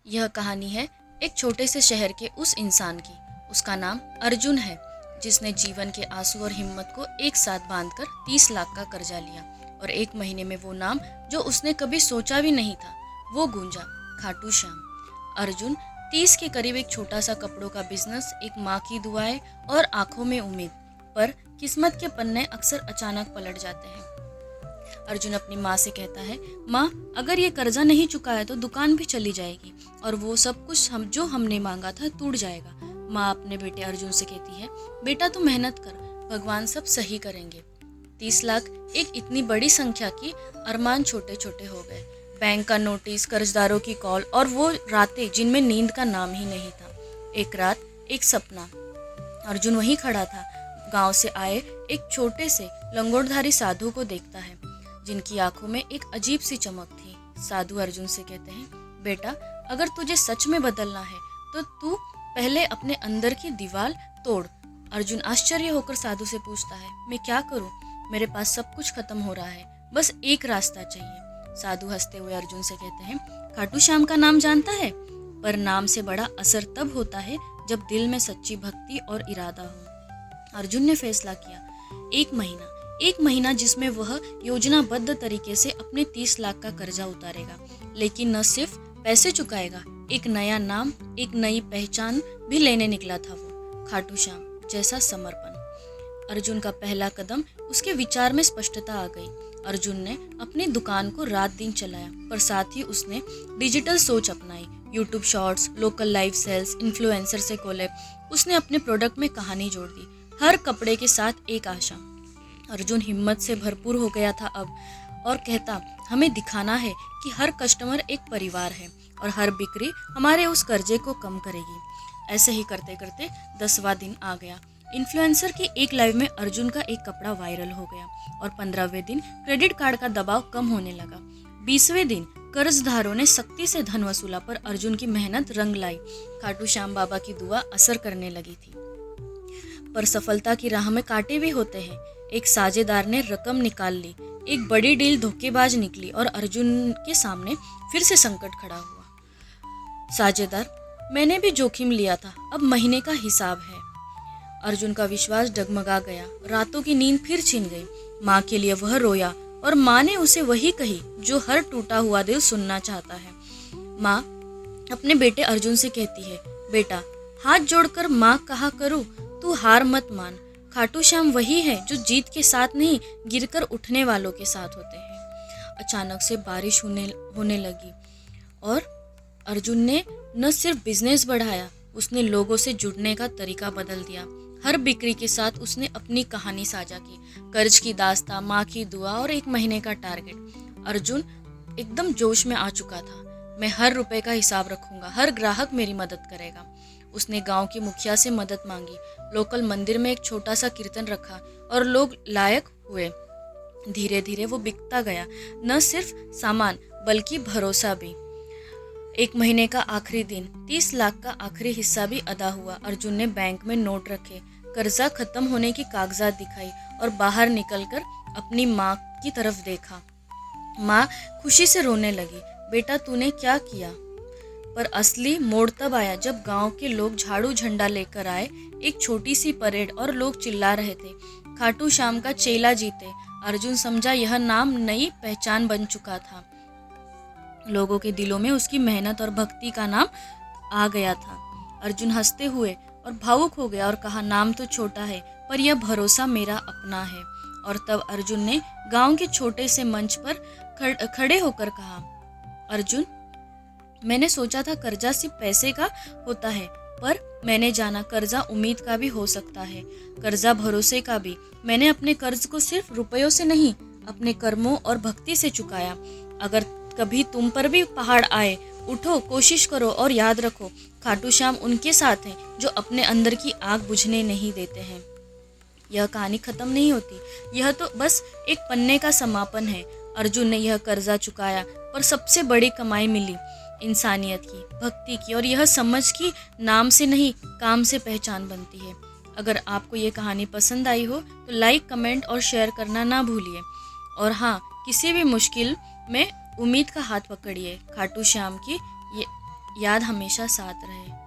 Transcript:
यह कहानी है एक छोटे से शहर के उस इंसान की। उसका नाम अर्जुन है, जिसने जीवन के आंसू और हिम्मत को एक साथ बांधकर 30 लाख का कर्जा लिया। और एक महीने में वो नाम जो उसने कभी सोचा भी नहीं था, वो गूंजा, खाटू श्याम। अर्जुन 30 के करीब, एक छोटा सा कपड़ों का बिजनेस, एक माँ की दुआएं और आंखों में उम्मीद। पर किस्मत के पन्ने अक्सर अचानक पलट जाते हैं। अर्जुन अपनी माँ से कहता है, माँ, अगर ये कर्जा नहीं चुकाया तो दुकान भी चली जाएगी और वो सब कुछ जो हमने मांगा था टूट जाएगा। माँ अपने बेटे अर्जुन से कहती है, बेटा तू मेहनत कर, भगवान सब सही करेंगे। 30 लाख एक इतनी बड़ी संख्या की अरमान छोटे छोटे हो गए। बैंक का नोटिस, कर्जदारों की कॉल और वो रातें जिनमें नींद का नाम ही नहीं था। एक रात, एक सपना। अर्जुन वहीं खड़ा था, गांव से आए एक छोटे से लंगोटधारी साधु को देखता है, जिनकी आंखों में एक अजीब सी चमक थी। साधु अर्जुन से कहते हैं, बेटा, अगर तुझे सच में बदलना है तो तू पहले अपने अंदर की दीवार तोड़। अर्जुन आश्चर्य होकर साधु से पूछता है, मैं क्या करूं? मेरे पास सब कुछ खत्म हो रहा है, बस एक रास्ता चाहिए। साधु हंसते हुए अर्जुन से कहते हैं, खाटू श्याम का नाम जानता है? पर नाम से बड़ा असर तब होता है जब दिल में सच्ची भक्ति और इरादा हो। अर्जुन ने फैसला किया, एक महीना जिसमें वह योजनाबद्ध तरीके से अपने 30 लाख का कर्जा उतारेगा। लेकिन न सिर्फ पैसे चुकाएगा, एक नया नाम, एक नई पहचान भी लेने निकला था वो, खाटू श्याम जैसा समर्पण। अर्जुन का पहला कदम, उसके विचार में स्पष्टता आ गई। अर्जुन ने अपनी दुकान को रात दिन चलाया, पर साथ ही उसने डिजिटल सोच अपनाई। YouTube shorts, local live sales, influencer से कोलैब। उसने अपने प्रोडक्ट में कहानी जोड़ दी, हर कपड़े के साथ एक आशा। अर्जुन हिम्मत से भरपूर हो गया था अब, और कहता, हमें दिखाना है कि हर कस्टमर एक परिवार है और हर बिक्री हमारे उस कर्जे को कम करेगी। ऐसे ही करते करते 10वां दिन आ गया। इन्फ्लुएंसर की एक लाइव में अर्जुन का एक कपड़ा वायरल हो गया और 15वें दिन क्रेडिट कार्ड का दबाव कम होने लगा। 20वें दिन कर्जदारों ने सख्ती से धन वसूला, पर अर्जुन की मेहनत रंग लाई। खाटू श्याम बाबा की दुआ असर करने लगी थी। पर सफलता की राह में कांटे भी होते हैं। एक साझेदार ने रकम निकाल ली, एक बड़ी डील धोखेबाज निकली और अर्जुन के सामने फिर से संकट खड़ा हुआ। साझेदार, मैंने भी जोखिम लिया था, अब महीने का हिसाब है। अर्जुन का विश्वास डगमगा गया, रातों की नींद फिर छिन गई। माँ के लिए वह रोया और माँ ने उसे वही कही जो हर टूटा हुआ दिल सुनना चाहता है। माँ अपने बेटे अर्जुन से कहती है, बेटा, हाथ जोड़कर माँ कहा करूँ, तू हार मत मान। खाटू श्याम वही है जो जीत के साथ नहीं, गिरकर उठने वालों के साथ होते हैं। अचानक से बारिश होने लगी और अर्जुन ने न सिर्फ बिजनेस बढ़ाया, उसने लोगों से जुड़ने का तरीका बदल दिया। हर बिक्री के साथ उसने अपनी कहानी साझा की, कर्ज की दास्तां, माँ की दुआ और 1 महीने का टारगेट। अर्जुन एकदम जोश में आ चुका था। मैं हर रुपए का हिसाब रखूंगा, हर ग्राहक मेरी मदद करेगा। उसने गांव की मुखिया से मदद मांगी, लोकल मंदिर में एक छोटा सा कीर्तन रखा और लोग लायक हुए। धीरे धीरे वो बिकता गया, न सिर्फ सामान बल्कि भरोसा भी। 1 महीने का आखिरी दिन, 30 लाख का आखिरी हिस्सा भी अदा हुआ। अर्जुन ने बैंक में नोट रखे, कर्जा खत्म होने की कागजात दिखाई और बाहर निकलकर अपनी माँ की तरफ देखा। माँ खुशी से रोने लगी, बेटा तूने क्या किया? पर असली मोड़ तब आया जब गांव के लोग झाड़ू झंडा लेकर आए। एक छोटी सी परेड और लोग चिल्ला रहे थे, खाटू श्याम का चेला जीते। अर्जुन समझा यह नाम नई पहचान बन चुका था। लोगों के दिलों में उसकी मेहनत और भक्ति का नाम आ गया था। अर्जुन हंसते हुए और भावुक हो गया और कहा, नाम तो छोटा है पर यह भरोसा मेरा अपना है। और तब अर्जुन ने गांव के छोटे से मंच पर खड़े होकर कहा, अर्जुन, मैंने सोचा था कर्जा सिर्फ पैसे का होता है, पर मैंने जाना कर्जा उम्मीद का भी हो सकता है, कर्जा भरोसे का भी। मैंने अपने कर्ज को सिर्फ रुपयों से नहीं, अपने कर्मों और भक्ति से चुकाया। अगर कभी तुम पर भी पहाड़ आए, उठो, कोशिश करो और याद रखो, खाटू श्याम उनके साथ हैं जो अपने अंदर की आग बुझने नहीं देते हैं। यह कहानी खत्म नहीं होती, यह तो बस एक पन्ने का समापन है। अर्जुन ने यह कर्जा चुकाया, पर सबसे बड़ी कमाई मिली इंसानियत की, भक्ति की और यह समझ कि नाम से नहीं, काम से पहचान बनती है। अगर आपको ये कहानी पसंद आई हो तो लाइक, कमेंट और शेयर करना ना भूलिए। और हाँ, किसी भी मुश्किल में उम्मीद का हाथ पकड़िए। खाटू श्याम की ये याद हमेशा साथ रहे।